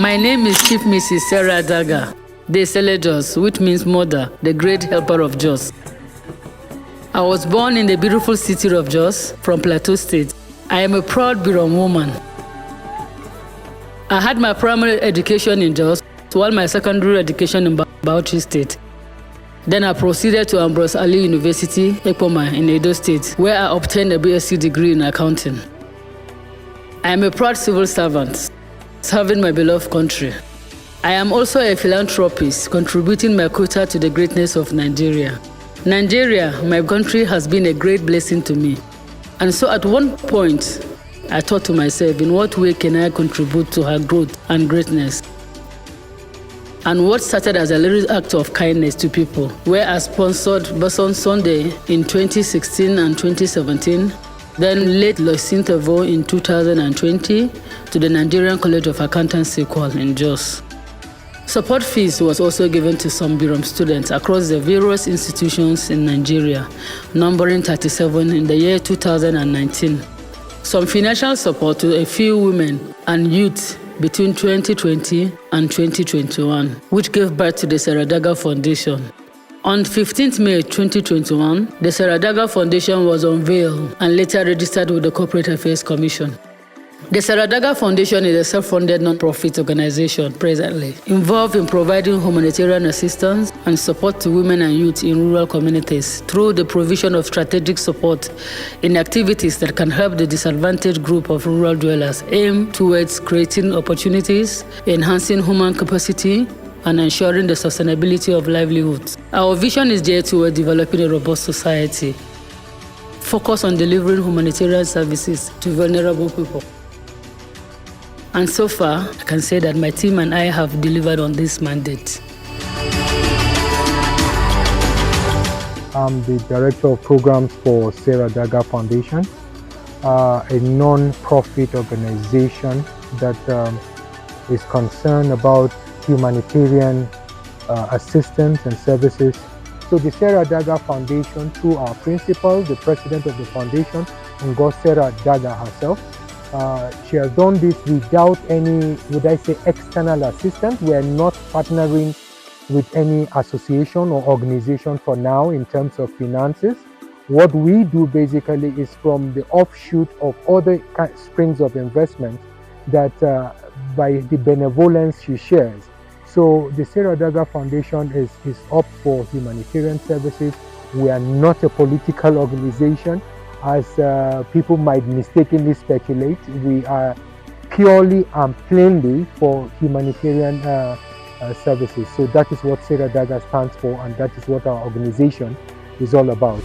My name is Chief Mrs. Sarah Dagah Jos, which means mother, the great helper of Jos. I was born in the beautiful city of Jos from Plateau State. I am a proud Birom woman. I had my primary education in Jos, while my secondary education in Bauchi State. Then I proceeded to Ambrose Ali University, Ekpoma in Edo State, where I obtained a BSc degree in accounting. I am a proud civil servant, serving my beloved country. I am also a philanthropist, contributing my quota to the greatness of Nigeria. Nigeria, my country, has been a great blessing to me. And so at one point, I thought to myself, in what way can I contribute to her growth and greatness? And what started as a little act of kindness to people, where I sponsored Boson Sunday in 2016 and 2017, then late Loisintevo in 2020 to the Nigerian College of Accountancy Kwal in Jos. Support fees was also given to some Birom students across the various institutions in Nigeria, numbering 37 in the year 2019. Some financial support to a few women and youth between 2020 and 2021, which gave birth to the Sarah Dagah Foundation. On 15th May 2021, the Sarah Dagah Foundation was unveiled and later registered with the Corporate Affairs Commission. The Sarah Dagah Foundation is a self-funded non-profit organization presently involved in providing humanitarian assistance and support to women and youth in rural communities through the provision of strategic support in activities that can help the disadvantaged group of rural dwellers aimed towards creating opportunities, enhancing human capacity, and ensuring the sustainability of livelihoods. Our vision is geared toward developing a robust society, focused on delivering humanitarian services to vulnerable people. And so far, I can say that my team and I have delivered on this mandate. I'm the Director of Programs for Sarah Dagah Foundation, a non-profit organization that is concerned about humanitarian assistance and services. So the Sarah Dagah Foundation, through our principal, the president of the foundation, Sarah Dagah herself, she has done this without any, would I say, external assistance. We are not partnering with any association or organization for now in terms of finances. What we do basically is from the offshoot of other springs of investment that by the benevolence she shares. So the Sarah Dagah Foundation is up for humanitarian services. We are not a political organization, as people might mistakenly speculate. We are purely and plainly for humanitarian services. So that is what Sarah Dagah stands for, and that is what our organization is all about.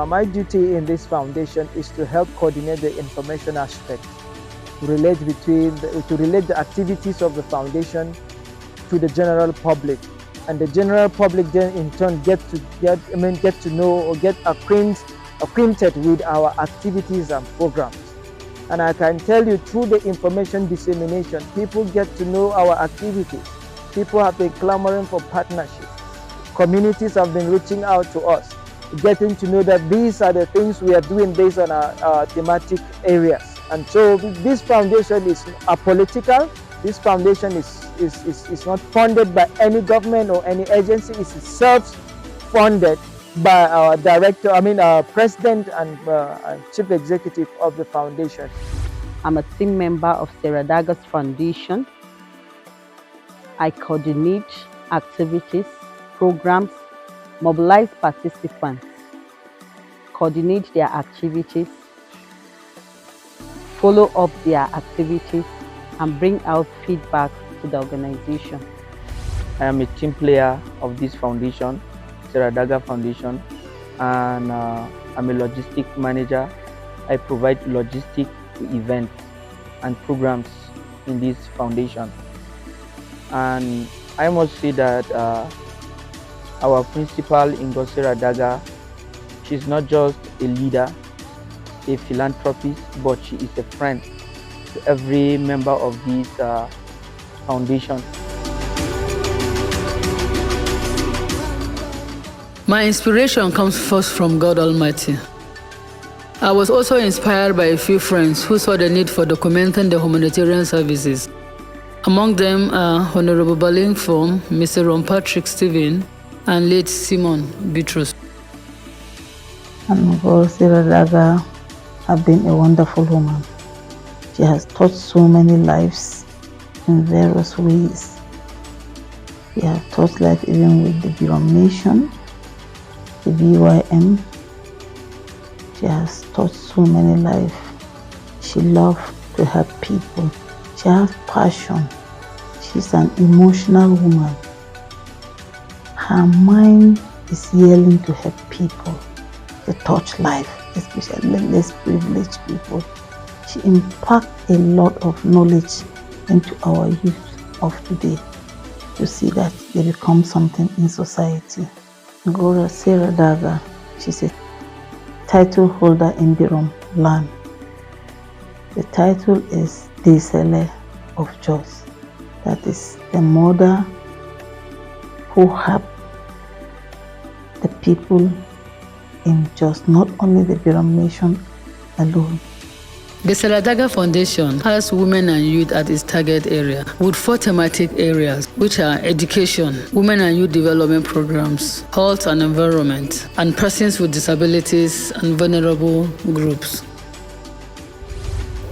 My duty in this foundation is to help coordinate the information aspect, to relate the activities of the foundation to the general public, and the general public then in turn get to know or get acquainted with our activities and programs. And I can tell you, through the information dissemination, people get to know our activities. People have been clamoring for partnership. Communities have been reaching out to us, getting to know that these are the things we are doing based on our thematic areas. And so this foundation is apolitical. This foundation is not funded by any government or any agency. It's self-funded by our our president and chief executive of the foundation. I'm a team member of Sarah Dagah Foundation. I coordinate activities, programs, mobilize participants, coordinate their activities, follow up their activities, and bring out feedback to the organization. I am a team player of this foundation, Sarah Dagah Foundation, and I'm a logistic manager. I provide logistic events and programs in this foundation. And I must say that our principal, Sarah Dagah, she's not just a leader, a philanthropist, but she is a friend to every member of this foundation. My inspiration comes first from God Almighty. I was also inspired by a few friends who saw the need for documenting the humanitarian services Among them are Honorable Baling Form, Mr. Ron Patrick Stephen, and late Simon Bitrus. Honorable Sarah Dagah has been a wonderful woman. She has touched so many lives in various ways. She has touched life even with the Birom Nation, the BYM. She has touched so many lives. She loves to help people. She has passion. She's an emotional woman. Her mind is yearning to help people, to touch life, especially less privileged people. She impacts a lot of knowledge into our youth of today to see that they become something in society. Gora Sarah Dagah, she's a title holder in Birom land. The title is Desele of Jos. That is the mother who helped the people in Jos, not only the Birom Nation alone. The Sarah Dagah Foundation has women and youth at its target area with 4 thematic areas, which are education, women and youth development programs, health and environment, and persons with disabilities and vulnerable groups.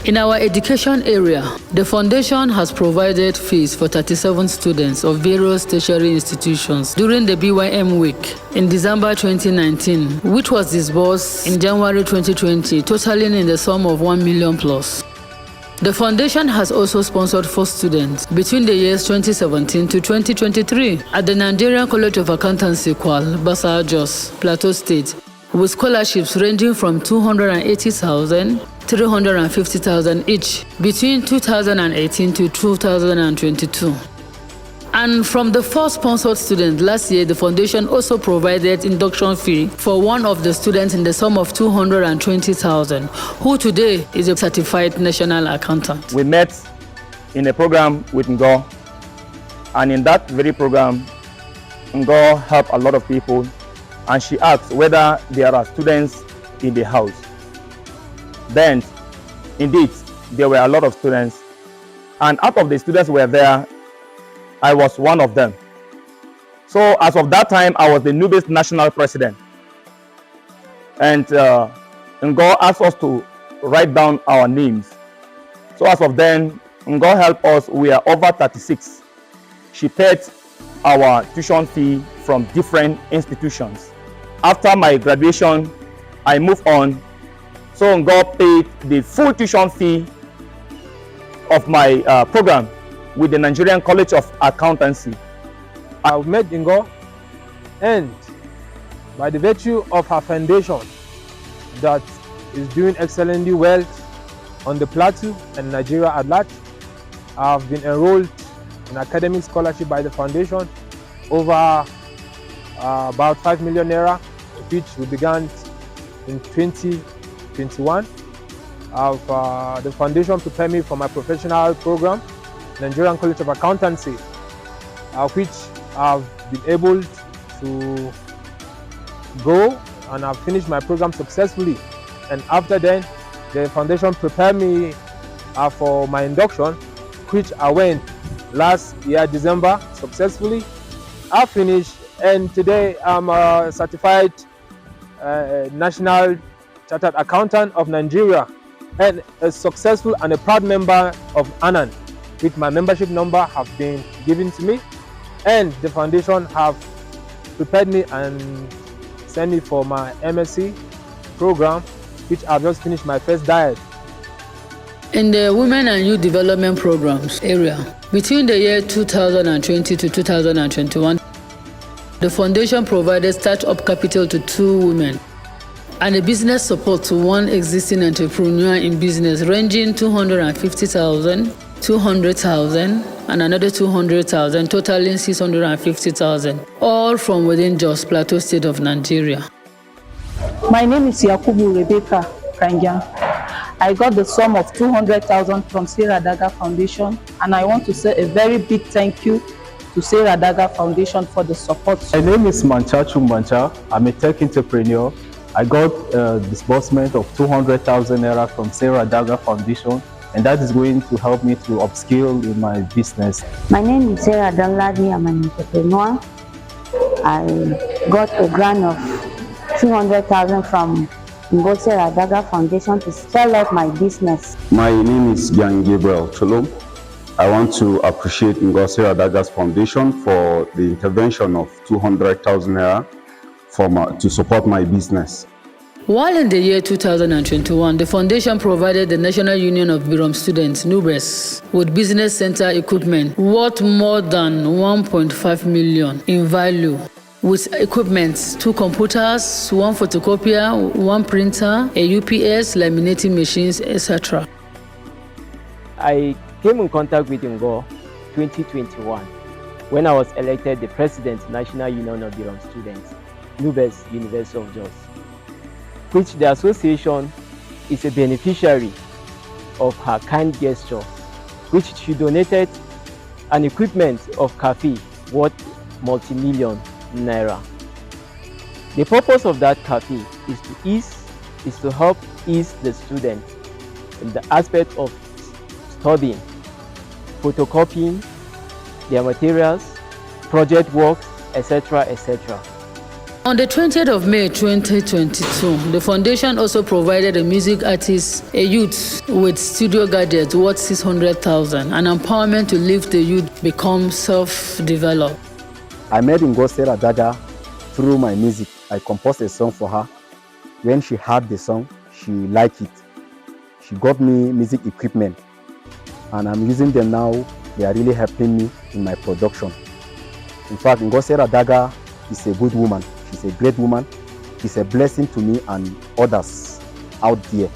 In our education area, the foundation has provided fees for 37 students of various tertiary institutions during the BYM week in December 2019, which was disbursed in January 2020, totaling in the sum of 1 million plus. The foundation has also sponsored 4 students between the years 2017 to 2023 at the Nigerian College of Accountancy, Kwal, Basa, Jos, Plateau State, with scholarships ranging from 280,000 to 350,000 each between 2018 to 2022. And from the 4 sponsored students last year, the foundation also provided induction fee for one of the students in the sum of 220,000, who today is a certified national accountant. We met in a program with Ngo, and in that very program, Ngo helped a lot of people, and she asked whether there are students in the house. Then, indeed, there were a lot of students, and out of the students who were there, I was one of them. So as of that time, I was the newest national president. And Ngo asked us to write down our names. So as of then, Ngo helped us. We are over 36. She paid our tuition fee from different institutions. After my graduation, I moved on. So Ngo paid the full tuition fee of my program with the Nigerian College of Accountancy. I've met Ngo, and by the virtue of her foundation that is doing excellently well on the plateau and Nigeria at large, I've been enrolled in academic scholarship by the foundation over about 5 million naira, which we began in 2021. The foundation prepared me for my professional program, Nigerian College of Accountancy, which I've been able to go, and I've finished my program successfully. And after then, the foundation prepared me for my induction, which I went last year December successfully. I finished, and today I'm a certified National Chartered Accountant of Nigeria, and a successful and a proud member of ANAN, which my membership number have been given to me, and the foundation have prepared me and sent me for my MSc program, which I've just finished my first diet. In the Women and Youth Development Programs area, between the year 2020 to 2021, the foundation provided start-up capital to 2 women and a business support to 1 existing entrepreneur in business, ranging 250,000, 200,000, and another 200,000, totaling 650,000, all from within Jos Plateau State of Nigeria. My name is Yakubu Rebecca Kangyan. I got the sum of 200,000 from Sarah Dagah Foundation, and I want to say a very big thank you to Sarah Dagah Foundation for the support. My name is Manchachu Mancha. I'm a tech entrepreneur. I got a disbursement of 200,000 naira from Sarah Dagah Foundation and that is going to help me to upskill in my business. My name is Sarah Dagah. I'm an entrepreneur. I got a grant of 200,000 from Sarah Dagah Foundation to start up my business. My name is Jan Gabriel Cholom. I want to appreciate Sarah Dagah Foundation for the intervention of 200,000 naira to support my business. While in the year 2021, the foundation provided the National Union of Birom Students, NUBES, with business center equipment worth more than 1.5 million in value, with equipment, 2 computers, 1 photocopier, 1 printer, a UPS, laminating machines, etc. I came in contact with Ngo 2021 when I was elected the President, National Union of Birom Students, NUBES, University of Jos, which the association is a beneficiary of her kind gesture, which she donated an equipment of cafe worth multi-million naira. The purpose of that cafe is to help ease the student in the aspect of studying, photocopying their materials, project work, etc., etc. On the 20th of May 2022, the foundation also provided a music artist, a youth, with studio gadgets worth 600,000, an empowerment to lift the youth become self-developed. I met Sarah Dagah through my music. I composed a song for her. When she heard the song, she liked it. She got me music equipment, and I'm using them now. They are really helping me in my production. In fact, Sarah Dagah is a good woman. She's a great woman. She's a blessing to me and others out there.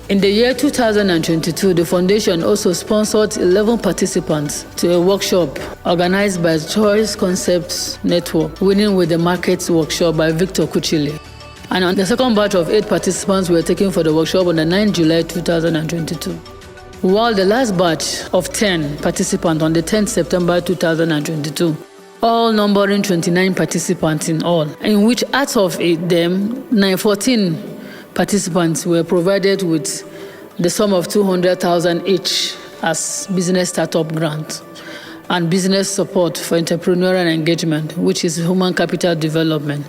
In the year 2022, the foundation also sponsored 11 participants to a workshop organized by Choice Concepts Network, winning with the Markets Workshop by Victor Kuchile. And on the second batch of 8 participants were taken for the workshop on the 9th July 2022. While the last batch of 10 participants on the 10th September 2022, all numbering 29 participants in all, in which out of them, 14 participants were provided with the sum of 200,000 each as business startup grant and business support for entrepreneurial engagement, which is human capital development,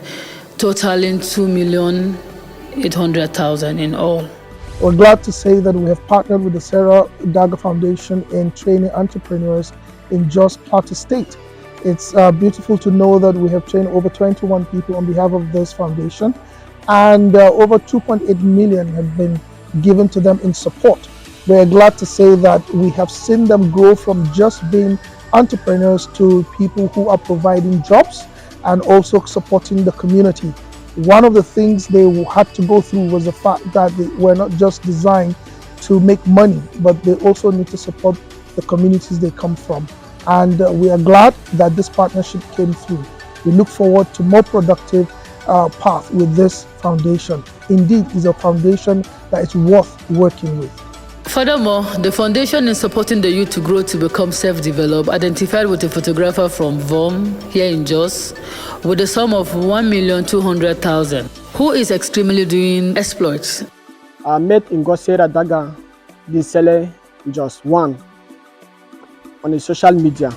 totaling 2,800,000 in all. We're glad to say that we have partnered with the Sarah Dagah Foundation in training entrepreneurs in Jos Plateau State. It's beautiful to know that we have trained over 21 people on behalf of this foundation, and over 2.8 million have been given to them in support. We're glad to say that we have seen them grow from just being entrepreneurs to people who are providing jobs and also supporting the community. One of the things they had to go through was the fact that they were not just designed to make money, but they also need to support the communities they come from. And we are glad that this partnership came through. We look forward to more productive path with this foundation. Indeed, it's a foundation that is worth working with. Furthermore, the foundation is supporting the youth to grow to become self-developed, identified with a photographer from VOM here in Jos, with a sum of 1,200,000, who is extremely doing exploits. I met Sarah Dagah Gisele Jos 1 on the social media.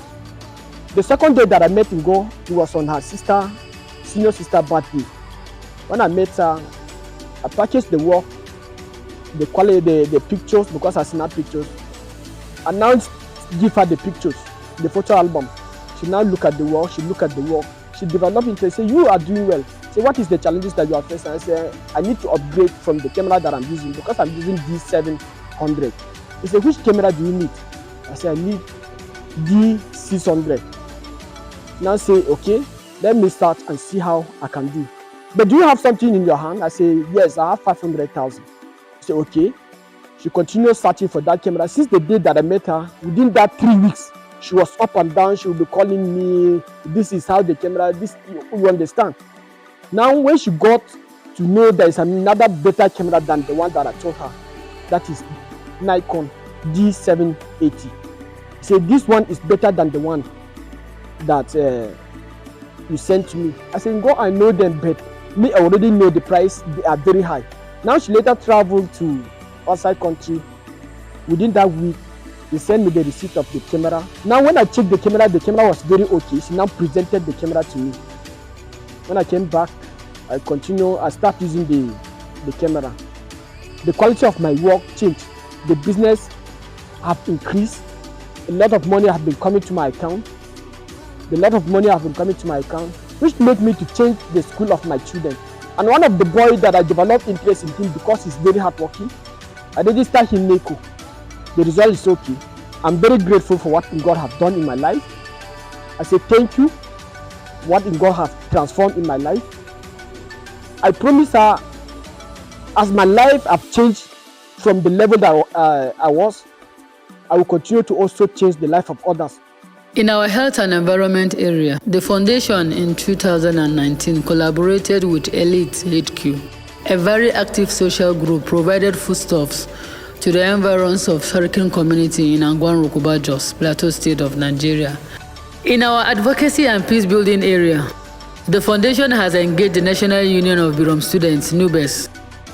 The second day that I met Ngo, it was on her senior sister birthday. When I met her, I purchased the work, the quality, the pictures, because I snap pictures. I now give her the pictures, the photo album. She now look at the work, she look at the work. She developed interest, say, you are doing well. Say, what is the challenges that you are facing? I say, I need to upgrade from the camera that I'm using because I'm using D700. He said, which camera do you need? I say, I need D600. Now say, okay, let me start and see how I can do. But do you have something in your hand? I say, yes, I have 500,000. Say, okay. She continued searching for that camera. Since the day that I met her, within that 3 weeks, she was up and down. She would be calling me, this is how the camera, this, you understand. Now, when she got to know there is another better camera than the one that I told her, that is Nikon D780. Say, this one is better than the one that you sent to me. I said, go, I know them, but me, I already know the price, they are very high. Now she later traveled to outside country Within that week, they sent me the receipt of the camera. Now when I checked the camera was very okay. She now presented the camera to me. When I came back, I start using the camera. The quality of my work changed. The business have increased. A lot of money have been coming to my account. Which made me to change the school of my children. And one of the boys that I developed interest in him because he's very hardworking, I registered him NECO. The result is okay. I'm very grateful for what God has done in my life. I say thank you for what God has transformed in my life. I promise her, as my life have changed from the level that I was, I will continue to also change the life of others. In our health and environment area, the foundation in 2019 collaborated with Elite HQ, a very active social group, provided foodstuffs to the environs of Sarkin community in Angwan Rukuba Jos, Plateau State of Nigeria. In our advocacy and peace building area, the foundation has engaged the National Union of Birom Students, NUBES,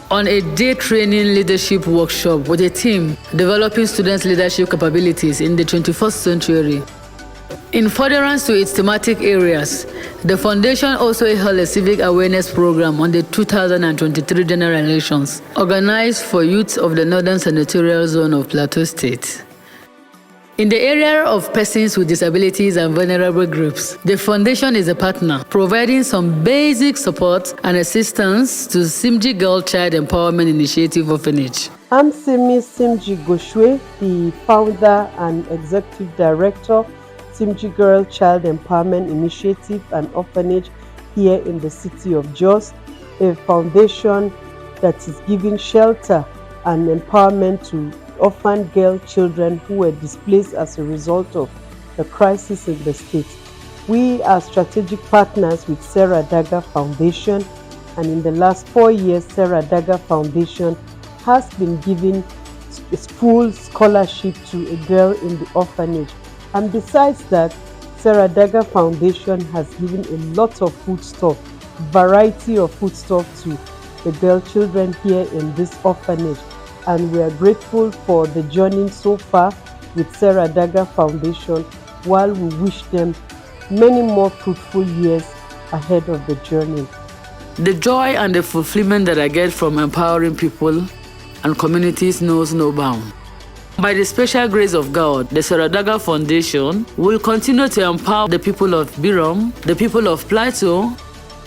on a day training leadership workshop with a team developing students' leadership capabilities in the 21st century. In furtherance to its thematic areas, the foundation also held a civic awareness program on the 2023 general elections, organized for youth of the Northern Senatorial Zone of Plateau State. In the area of persons with disabilities and vulnerable groups, the foundation is a partner, providing some basic support and assistance to Simji Girl Child Empowerment Initiative Orphanage. I'm Simi Simji Goshwe, the founder and executive director Simji Girl Child Empowerment Initiative and Orphanage here in the city of Jos, a foundation that is giving shelter and empowerment to orphan girl children who were displaced as a result of the crisis in the state. We are strategic partners with Sarah Dagah Foundation, and in the last 4 years, Sarah Dagah Foundation has been giving a full scholarship to a girl in the orphanage. And besides that, Sarah Dagah Foundation has given a lot of foodstuff, variety of foodstuff to the girl children here in this orphanage. And we are grateful for the journey so far with Sarah Dagah Foundation, while we wish them many more fruitful years ahead of the journey. The joy and the fulfillment that I get from empowering people and communities knows no bound. By the special grace of God, the Sarah Dagah Foundation will continue to empower the people of Birom, the people of Plateau,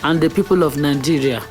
and the people of Nigeria.